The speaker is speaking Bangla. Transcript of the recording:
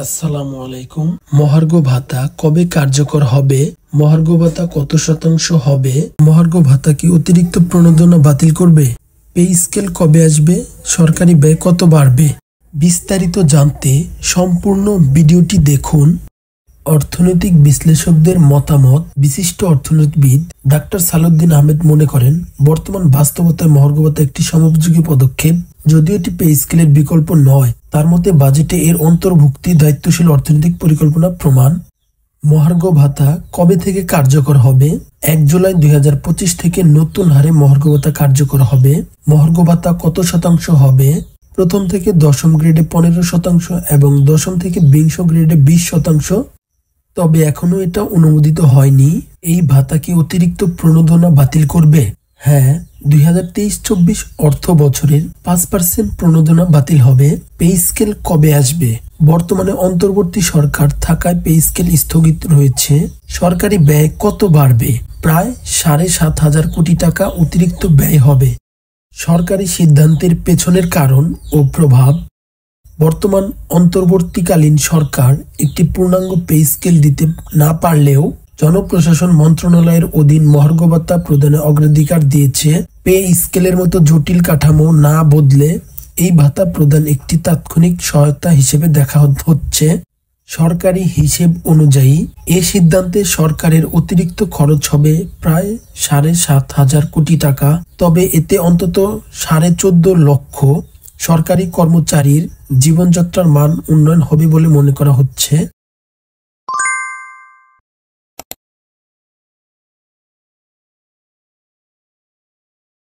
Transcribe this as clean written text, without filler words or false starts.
আসসালামু আলাইকুম। মহার্ঘ ভাতা কবে কার্যকর হবে? মহার্ঘ ভাতা কত শতাংশ হবে? মহার্ঘ ভাতা কি অতিরিক্ত প্রণোদনা বাতিল করবে? পে স্কেল কবে আসবে? সরকারি ব্যয় কত বাড়বে? বিস্তারিত জানতে সম্পূর্ণ ভিডিওটি দেখুন। অর্থনৈতিক বিশ্লেষকদের মতামত। বিশিষ্ট অর্থনীতিবিদ ডাক্তার সালাউদ্দিন আহমেদ মনে করেন, বর্তমান বাস্তবতায় মহার্ঘ ভাতা একটি সময়োপযোগী পদক্ষেপ। যদিও এটি পে স্কেলের বিকল্প নয়, তার মতে বাজেটে এর অন্তর্ভুক্তি দায়িত্বশীল অর্থনৈতিক পরিকল্পনা প্রমাণ। মহার্ঘ ভাতা কবে থেকে কার্যকর হবে? 1 জুলাই 2025 থেকে নতুন হারে মহার্ঘ ভাতা কার্যকর হবে। মহার্ঘ ভাতা কত শতাংশ হবে? প্রথম থেকে দশম গ্রেডে 15% এবং দশম থেকে 20 গ্রেডে 20%। তবে এখনো এটা অনুমোদিত হয়নি। এই ভাতা কি অতিরিক্ত প্রণোদনা বাতিল করবে? হ্যাঁ, 2023-24 অর্থ বছরের 5% প্রণোদনা বাতিল হবে। পে স্কেল কবে আসবে? বর্তমানে অন্তর্বর্তী সরকার থাকায় পে স্কেল স্থগিত রয়েছে। সরকারি ব্যয় কত বাড়বে? প্রায় 7,500 কোটি টাকা অতিরিক্ত ব্যয় হবে। সরকারি সিদ্ধান্তের পেছনের কারণ ও প্রভাব। বর্তমান অন্তর্বর্তীকালীন সরকার একটি পূর্ণাঙ্গ পে স্কেল দিতে না পারলেও জনপ্রশাসন মন্ত্রণালয়ের অধীন মহার্ঘ ভাতা প্রদানে অগ্রাধিকার দিয়েছে। পে স্কেলের মতো জটিল কাঠামো না বদলে এই ভাতা প্রদান একটি তাৎক্ষণিক সহায়তা হিসেবে দেখা হচ্ছে। সরকারি হিসেব অনুযায়ী এ সিদ্ধান্তে সরকারের অতিরিক্ত খরচ হবে প্রায় 7,500 কোটি টাকা। তবে এতে অন্তত 14.5 লক্ষ সরকারি কর্মচারীর জীবনযাত্রার মান উন্নয়ন হবে বলে মনে করা হচ্ছে।